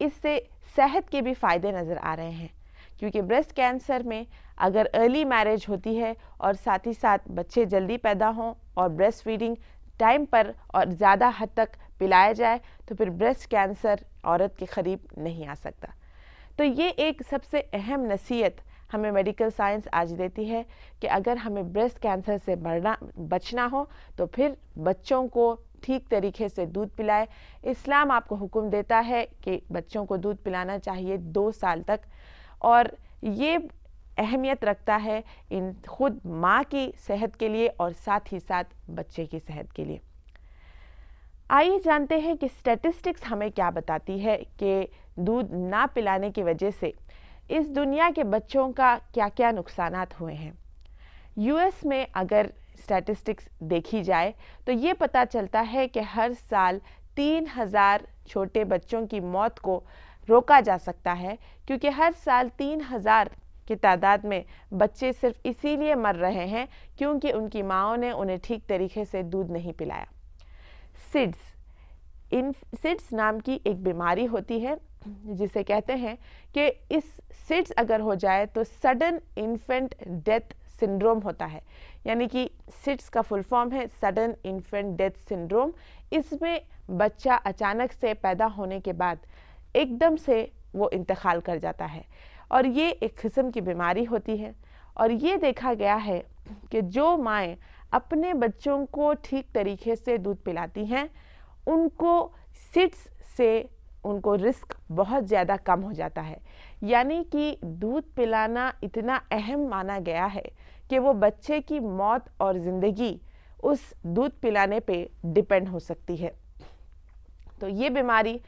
اس سے صحت کے بھی فائدے نظر آ رہے ہیں، کیونکہ بریسٹ کینسر میں اگر ارلی میرج ہوتی ہے اور ساتھ ہی ساتھ بچے جلدی پیدا ہوں اور بریسٹ فیڈنگ ٹائم پر اور زیادہ حد تک پلایا جائے تو پھر بریسٹ کینسر عورت کے قریب نہیں آ سکتا۔ تو یہ ایک سب سے اہم نصیحت ہمیں میڈیکل سائنس آج دیتی ہے کہ اگر ہمیں بریسٹ کینسر سے بچنا ہو تو پھر بچوں کو ٹھیک طریقے سے دودھ پلائے۔ اسلام آپ کو حکم دیتا ہے کہ بچوں کو دودھ پلانا چاہیے 2 سال تک، اور یہ اہمیت رکھتا ہے خود ماں کی صحت کے لیے اور ساتھ ہی ساتھ بچے کی صحت کے لیے۔ آئیے جانتے ہیں کہ اسٹیٹسٹکس ہمیں کیا بتاتی ہے کہ دودھ نہ پلانے کی وجہ سے اس دنیا کے بچوں کا کیا کیا نقصانات ہوئے ہیں۔ یو ایس میں اگر اسٹیٹسٹکس دیکھی جائے تو یہ پتہ چلتا ہے کہ ہر سال 3000 چھوٹے بچوں کی موت کو روکا جا سکتا ہے، کیونکہ ہر سال 3000 کی تعداد میں بچے صرف اسی لیے مر رہے ہیں کیونکہ ان کی ماؤں نے انہیں ٹھیک طریقے سے دودھ نہیں پلایا۔ سڈس نام کی ایک بیماری ہوتی ہے جسے کہتے ہیں کہ اس سڈس اگر ہو جائے تو سڈن انفنٹ ڈیتھ سنڈروم ہوتا ہے، یعنی کہ سڈس کا فل فارم ہے سڈن انفنٹ ڈیتھ سنڈروم۔ اس میں بچہ اچانک سے پیدا ہونے کے بعد ایک دم سے وہ انتقال کر جاتا ہے، اور یہ ایک قسم کی بیماری ہوتی ہے۔ اور یہ دیکھا گیا ہے کہ جو مائیں اپنے بچوں کو ٹھیک طریقے سے دودھ پلاتی ہیں ان کو سڈس سے ان کو رسک بہت زیادہ کم ہو جاتا ہے، یعنی کہ دودھ پلانا اتنا اہم مانا گیا ہے کہ وہ بچے کی موت اور زندگی اس دودھ پلانے پہ ڈیپینڈ ہو سکتی ہے۔ تو یہ بیماری،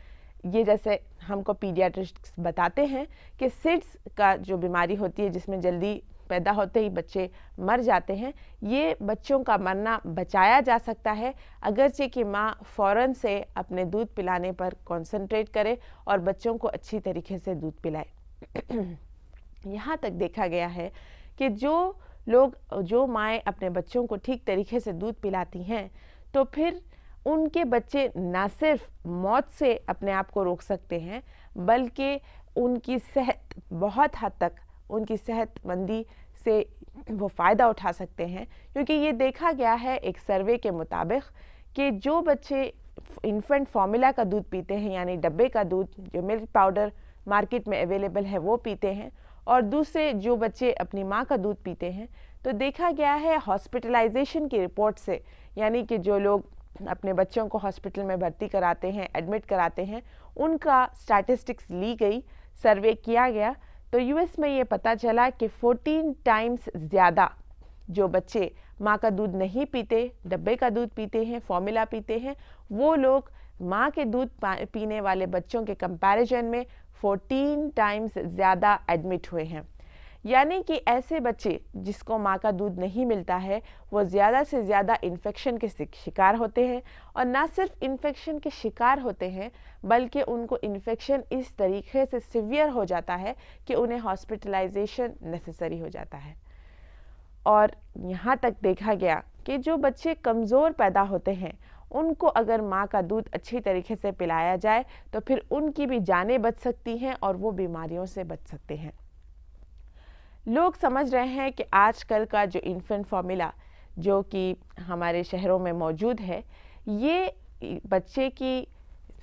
یہ جیسے ہم کو پیڈیاٹرسٹ بتاتے ہیں کہ سڈس کا جو بیماری ہوتی ہے جس میں جلدی پیدا ہوتے ہی بچے مر جاتے ہیں، یہ بچوں کا مرنا بچایا جا سکتا ہے اگرچہ کہ ماں فوراً سے اپنے دودھ پلانے پر کنسنٹریٹ کرے اور بچوں کو اچھی طریقے سے دودھ پلائے۔ یہاں تک دیکھا گیا ہے کہ جو مائیں اپنے بچوں کو ٹھیک طریقے سے دودھ پلاتی ہیں تو پھر ان کے بچے نہ صرف موت سے اپنے آپ کو روک سکتے ہیں بلکہ ان کی صحت بہت حد تک، ان کی صحت مندی سے وہ فائدہ اٹھا سکتے ہیں، کیونکہ یہ دیکھا گیا ہے ایک سروے کے مطابق کہ جو بچے انفنٹ فارمولا کا دودھ پیتے ہیں، یعنی ڈبے کا دودھ جو ملک پاؤڈر مارکیٹ میں اویلیبل ہے وہ پیتے ہیں، اور دوسرے جو بچے اپنی ماں کا دودھ پیتے ہیں، تو دیکھا گیا ہے ہاسپٹلائزیشن کی رپورٹ سے، یعنی کہ جو لوگ اپنے بچوں کو ہاسپٹل میں بھرتی کراتے ہیں، ایڈمٹ کراتے ہیں، ان کا اسٹیٹسٹکس لی گئی، سروے کیا گیا، تو یو ایس میں یہ پتہ چلا کہ 14 ٹائمز زیادہ جو بچے ماں کا دودھ نہیں پیتے، ڈبے کا دودھ پیتے ہیں، فارمولا پیتے ہیں، وہ لوگ ماں کے دودھ پینے والے بچوں کے کمپیریزن میں 14 ٹائمز زیادہ ایڈمٹ ہوئے ہیں۔ یعنی کہ ایسے بچے جس کو ماں کا دودھ نہیں ملتا ہے وہ زیادہ سے زیادہ انفیکشن کے شکار ہوتے ہیں، اور نہ صرف انفیکشن کے شکار ہوتے ہیں بلکہ ان کو انفیکشن اس طریقے سے سیویئر ہو جاتا ہے کہ انہیں ہاسپٹلائزیشن نیسیسری ہو جاتا ہے۔ اور یہاں تک دیکھا گیا کہ جو بچے کمزور پیدا ہوتے ہیں ان کو اگر ماں کا دودھ اچھی طریقے سے پلایا جائے تو پھر ان کی بھی جانیں بچ سکتی ہیں اور وہ بیماریوں سے بچ سکتے ہیں۔ لوگ سمجھ رہے ہیں کہ آج کل کا جو انفنٹ فارمولا جو کہ ہمارے شہروں میں موجود ہے یہ بچے کی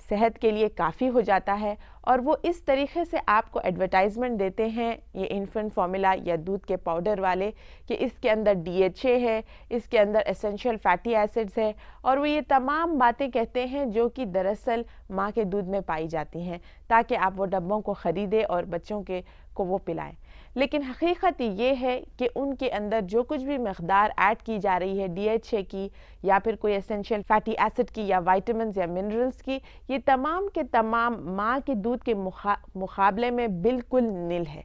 صحت کے لیے کافی ہو جاتا ہے، اور وہ اس طریقے سے آپ کو ایڈورٹائزمنٹ دیتے ہیں یہ انفنٹ فارمولا یا دودھ کے پاؤڈر والے کہ اس کے اندر DHA ہے، اس کے اندر اسینشیل فیٹی ایسڈز ہے، اور وہ یہ تمام باتیں کہتے ہیں جو کہ دراصل ماں کے دودھ میں پائی جاتی ہیں تاکہ آپ وہ ڈبوں کو خریدیں اور بچوں کو وہ پلائیں۔ لیکن حقیقت یہ ہے کہ ان کے اندر جو کچھ بھی مقدار ایڈ کی جا رہی ہے DHA کی یا پھر کوئی اسینشیل فیٹی ایسڈ کی یا وائٹامنز یا منرلز کی، یہ تمام کے تمام ماں کے دودھ کے مقابلے میں بالکل نل ہے،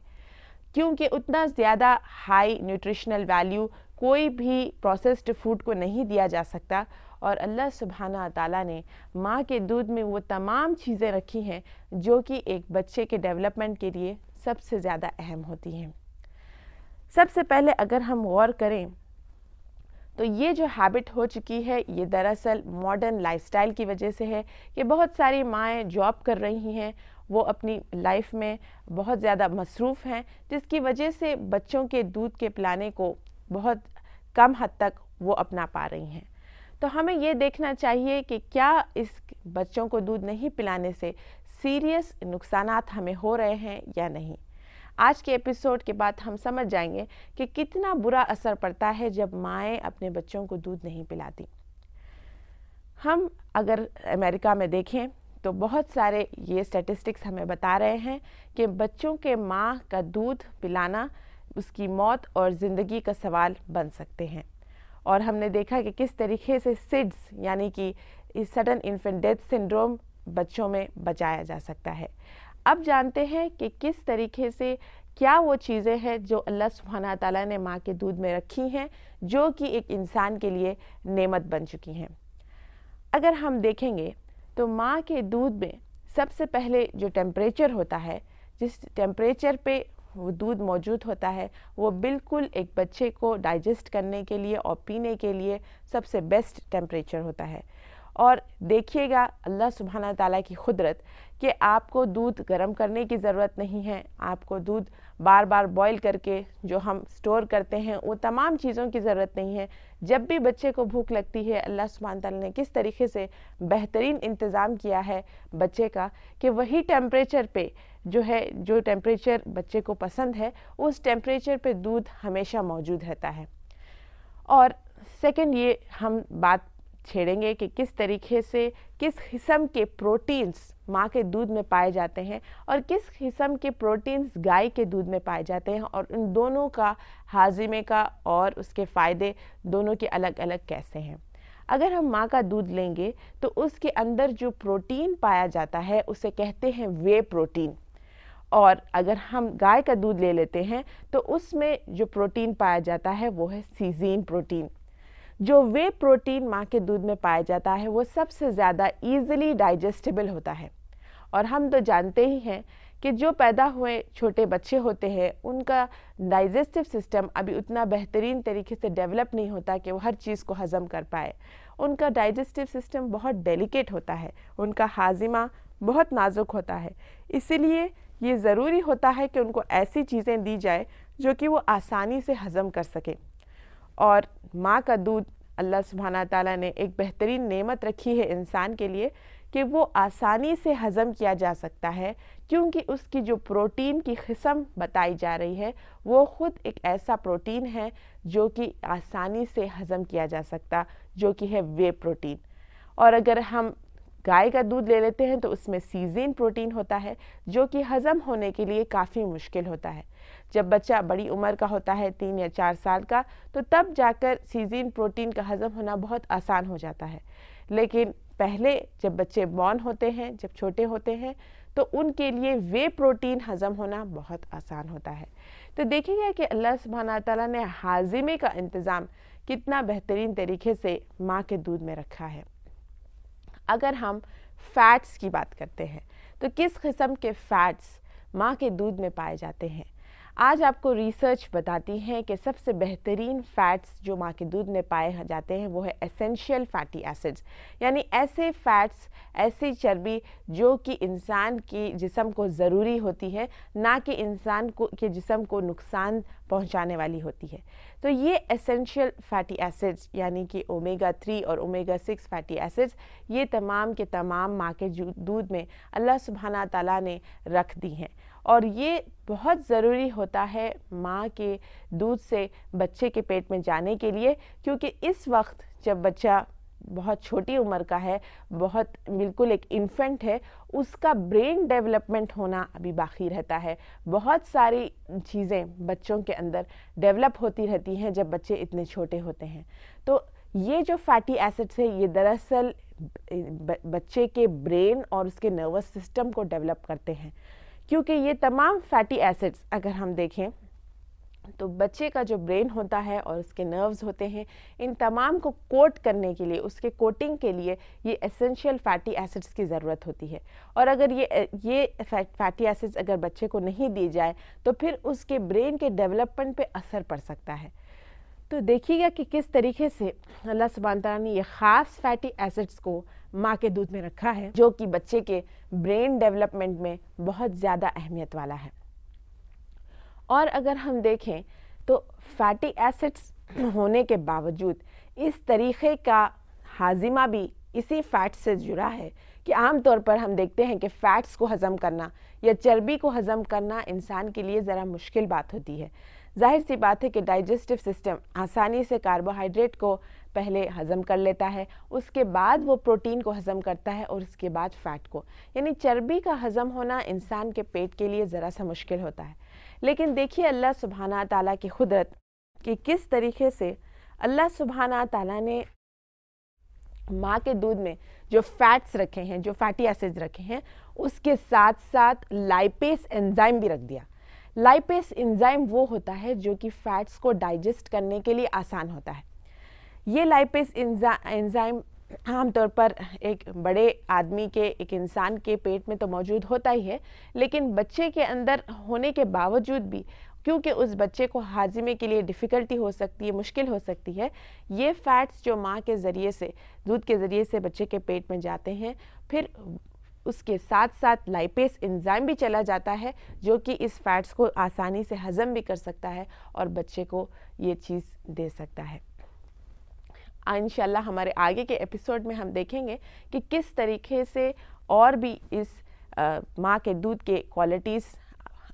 کیونکہ اتنا زیادہ ہائی نیوٹریشنل ویلیو کوئی بھی پروسیسڈ فوڈ کو نہیں دیا جا سکتا، اور اللہ سبحانہ تعالیٰ نے ماں کے دودھ میں وہ تمام چیزیں رکھی ہیں جو کہ ایک بچے کے ڈیولپمنٹ کے لیے سب سے زیادہ اہم ہوتی ہیں۔ سب سے پہلے اگر ہم غور کریں تو یہ جو ہیبٹ ہو چکی ہے یہ دراصل ماڈرن لائف سٹائل کی وجہ سے ہے کہ بہت ساری مائیں جاب کر رہی ہیں، وہ اپنی لائف میں بہت زیادہ مصروف ہیں، جس کی وجہ سے بچوں کے دودھ کے پلانے کو بہت کم حد تک وہ اپنا پا رہی ہیں۔ تو ہمیں یہ دیکھنا چاہیے کہ کیا اس بچوں کو دودھ نہیں پلانے سے سیریس نقصانات ہمیں ہو رہے ہیں یا نہیں۔ آج کے ایپیسوڈ کے بعد ہم سمجھ جائیں گے کہ کتنا برا اثر پڑتا ہے جب مائیں اپنے بچوں کو دودھ نہیں پلاتی۔ ہم اگر امریکہ میں دیکھیں تو بہت سارے یہ اسٹیٹسٹکس ہمیں بتا رہے ہیں کہ بچوں کے ماں کا دودھ پلانا اس کی موت اور زندگی کا سوال بن سکتے ہیں، اور ہم نے دیکھا کہ کس طریقے سے سڈس یعنی کہ سڈن انفنٹ ڈیتھ سنڈروم بچوں میں بچایا جا سکتا ہے۔ اب جانتے ہیں کہ کس طریقے سے کیا وہ چیزیں ہیں جو اللہ سبحانہ تعالیٰ نے ماں کے دودھ میں رکھی ہیں، جو کہ ایک انسان کے لیے نعمت بن چکی ہیں۔ اگر ہم دیکھیں گے تو ماں کے دودھ میں سب سے پہلے جو ٹیمپریچر ہوتا ہے، جس ٹیمپریچر پہ وہ دودھ موجود ہوتا ہے، وہ بالکل ایک بچے کو ڈائجسٹ کرنے کے لیے اور پینے کے لیے سب سے بیسٹ ٹیمپریچر ہوتا ہے۔ اور دیکھیے گا اللہ سبحانہ تعالیٰ کی قدرت کہ آپ کو دودھ گرم کرنے کی ضرورت نہیں ہے، آپ کو دودھ بار بار بوائل کر کے جو ہم سٹور کرتے ہیں وہ تمام چیزوں کی ضرورت نہیں ہے۔ جب بھی بچے کو بھوک لگتی ہے، اللہ سبحانہ تعالیٰ نے کس طریقے سے بہترین انتظام کیا ہے بچے کا کہ وہی ٹیمپریچر پہ جو ٹیمپریچر بچے کو پسند ہے، اس ٹیمپریچر پہ دودھ ہمیشہ موجود رہتا ہے۔ اور سیکنڈ یہ ہم بات چھیڑیں گے کہ کس طریقے سے کس قسم کے پروٹینز ماں کے دودھ میں پائے جاتے ہیں اور کس قسم کے پروٹینز گائے کے دودھ میں پائے جاتے ہیں، اور ان دونوں کا ہاضمے کا اور اس کے فائدے دونوں کے الگ الگ کیسے ہیں۔ اگر ہم ماں کا دودھ لیں گے تو اس کے اندر جو پروٹین پایا جاتا ہے اسے کہتے ہیں وے پروٹین، اور اگر ہم گائے کا دودھ لے لیتے ہیں تو اس میں جو پروٹین پایا جاتا ہے وہ ہے سیزین پروٹین۔ جو وے پروٹین ماں کے دودھ میں پایا جاتا ہے وہ سب سے زیادہ ایزیلی ڈائجسٹیبل ہوتا ہے، اور ہم تو جانتے ہی ہیں کہ جو پیدا ہوئے چھوٹے بچے ہوتے ہیں ان کا ڈائجسٹیو سسٹم ابھی اتنا بہترین طریقے سے ڈیولپ نہیں ہوتا کہ وہ ہر چیز کو ہضم کر پائے۔ ان کا ڈائجسٹیو سسٹم بہت ڈیلیکیٹ ہوتا ہے، ان کا ہاضمہ بہت نازک ہوتا ہے، اسی لیے یہ ضروری ہوتا ہے کہ ان کو ایسی چیزیں دی جائے جو کہ وہ آسانی سے ہضم کر سکیں۔ اور ماں کا دودھ اللہ سبحانہ تعالیٰ نے ایک بہترین نعمت رکھی ہے انسان کے لیے کہ وہ آسانی سے ہضم کیا جا سکتا ہے، کیونکہ اس کی جو پروٹین کی قسم بتائی جا رہی ہے وہ خود ایک ایسا پروٹین ہے جو کہ آسانی سے ہضم کیا جا سکتا، جو کہ ہے وے پروٹین۔ اور اگر ہم گائے کا دودھ لے لیتے ہیں تو اس میں سیزین پروٹین ہوتا ہے جو کہ ہضم ہونے کے لیے کافی مشکل ہوتا ہے۔ جب بچہ بڑی عمر کا ہوتا ہے 3 یا 4 سال کا تو تب جا کر سیزین پروٹین کا ہضم ہونا بہت آسان ہو جاتا ہے، لیکن پہلے جب بچے بورن ہوتے ہیں، جب چھوٹے ہوتے ہیں تو ان کے لیے وے پروٹین ہضم ہونا بہت آسان ہوتا ہے۔ تو دیکھیں گے کہ اللہ سبحانہ تعالیٰ نے ہاضمے کا انتظام کتنا بہترین طریقے سے ماں کے دودھ میں رکھا ہے۔ اگر ہم فیٹس کی بات کرتے ہیں تو کس قسم کے فیٹس ماں کے دودھ میں پائے جاتے ہیں؟ آج آپ کو ریسرچ بتاتی ہیں کہ سب سے بہترین فیٹس جو ماں کے دودھ میں پائے جاتے ہیں وہ ہے ایسینشیل فیٹی ایسڈز، یعنی ایسے فیٹس، ایسی چربی جو کہ انسان کی جسم کو ضروری ہوتی ہے، نہ کہ انسان کے جسم کو نقصان پہنچانے والی ہوتی ہے۔ تو یہ ایسینشیل فیٹی ایسڈز یعنی کہ اومیگا 3 اور اومیگا 6 فیٹی ایسڈز یہ تمام کے تمام ماں کے دودھ میں اللہ سبحانہ تعالیٰ نے رکھ دی ہیں، اور یہ بہت ضروری ہوتا ہے ماں کے دودھ سے بچے کے پیٹ میں جانے کے لیے، کیونکہ اس وقت جب بچہ بہت چھوٹی عمر کا ہے، بہت بالکل ایک انفینٹ ہے، اس کا برین ڈیولپمنٹ ہونا ابھی باقی رہتا ہے۔ بہت ساری چیزیں بچوں کے اندر ڈیولپ ہوتی رہتی ہیں جب بچے اتنے چھوٹے ہوتے ہیں۔ تو یہ جو فیٹی ایسڈز ہے یہ دراصل بچے کے برین اور اس کے نروس سسٹم کو ڈیولپ کرتے ہیں، کیونکہ یہ تمام فیٹی ایسڈز اگر ہم دیکھیں تو بچے کا جو برین ہوتا ہے اور اس کے نروز ہوتے ہیں، ان تمام کو کوٹ کرنے کے لیے، اس کے کوٹنگ کے لیے یہ ایسینشیل فیٹی ایسڈز کی ضرورت ہوتی ہے، اور اگر یہ فیٹی ایسڈز اگر بچے کو نہیں دی جائے تو پھر اس کے برین کے ڈیولپمنٹ پہ اثر پڑ سکتا ہے۔ تو دیکھیے گا کہ کس طریقے سے اللہ سبحانہ تعالیٰ نے یہ خاص فیٹی ایسڈز کو ماں کے دودھ میں رکھا ہے، جو کہ بچے کے برین ڈیولپمنٹ میں بہت زیادہ اہمیت والا ہے۔ اور اگر ہم دیکھیں تو فیٹی ایسڈز ہونے کے باوجود اس طریقے کا ہاضمہ بھی اسی فیٹ سے جڑا ہے کہ عام طور پر ہم دیکھتے ہیں کہ فیٹس کو ہضم کرنا یا چربی کو ہضم کرنا انسان کے لیے ذرا مشکل بات ہوتی ہے۔ ظاہر سی بات ہے کہ ڈائجسٹو سسٹم آسانی سے کاربوہائیڈریٹ کو پہلے ہضم کر لیتا ہے، اس کے بعد وہ پروٹین کو ہضم کرتا ہے اور اس کے بعد فیٹ کو، یعنی چربی کا ہضم ہونا انسان کے پیٹ کے لیے ذرا سا مشکل ہوتا ہے۔ لیکن دیکھیے اللہ سبحانہ تعالیٰ کی قدرت کہ کس طریقے سے اللہ سبحانہ تعالیٰ نے ماں کے دودھ میں جو فیٹس رکھے ہیں، جو فیٹی ایسڈز رکھے ہیں، اس کے ساتھ ساتھ لائپیز انزائم بھی رکھ دیا۔ لائپیز انزائم وہ ہوتا ہے جو کہ فیٹس کو ڈائجسٹ کرنے کے لیے آسان ہوتا ہے۔ یہ لائپیز انزائم عام طور پر ایک بڑے آدمی کے، ایک انسان کے پیٹ میں تو موجود ہوتا ہی ہے، لیکن بچے کے اندر ہونے کے باوجود بھی کیونکہ اس بچے کو ہاضمے کے لیے ڈیفیکلٹی ہو سکتی ہے، مشکل ہو سکتی ہے، یہ فیٹس جو ماں کے ذریعے سے، دودھ کے ذریعے سے بچے کے پیٹ میں جاتے ہیں، پھر اس کے ساتھ ساتھ لائپیز انزائم بھی چلا جاتا ہے جو کہ اس فیٹس کو آسانی سے ہضم بھی کر سکتا ہے اور بچے کو یہ چیز دے سکتا ہے۔ انشاءاللہ ہمارے آگے کے ایپیسوڈ میں ہم دیکھیں گے کہ کس طریقے سے اور بھی اس ماں کے دودھ کے کوالٹیز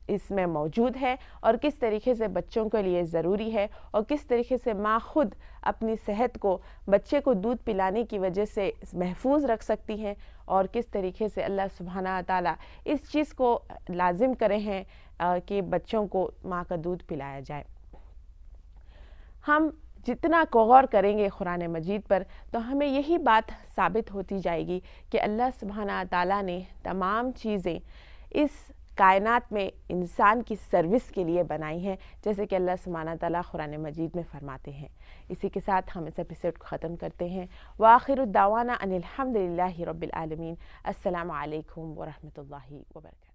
اس میں موجود ہے اور کس طریقے سے بچوں کے لیے ضروری ہے اور کس طریقے سے ماں خود اپنی صحت کو بچے کو دودھ پلانے کی وجہ سے محفوظ رکھ سکتی ہیں اور کس طریقے سے اللہ سبحانہ تعالیٰ اس چیز کو لازم کرے ہیں کہ بچوں کو ماں کا دودھ پلایا جائے۔ ہم جتنا غور کریں گے قرآن مجید پر تو ہمیں یہی بات ثابت ہوتی جائے گی کہ اللہ سبحانہ تعالیٰ نے تمام چیزیں اس کائنات میں انسان کی سروس کے لیے بنائی ہیں، جیسے کہ اللہ سبحانہ تعالیٰ قرآن مجید میں فرماتے ہیں۔ اسی کے ساتھ ہم اس ایپیسوڈ کو ختم کرتے ہیں۔ وآخر الدعوانا ان الحمد للہ رب العالمین۔ السلام علیکم ورحمۃ اللہ وبرکاتہ۔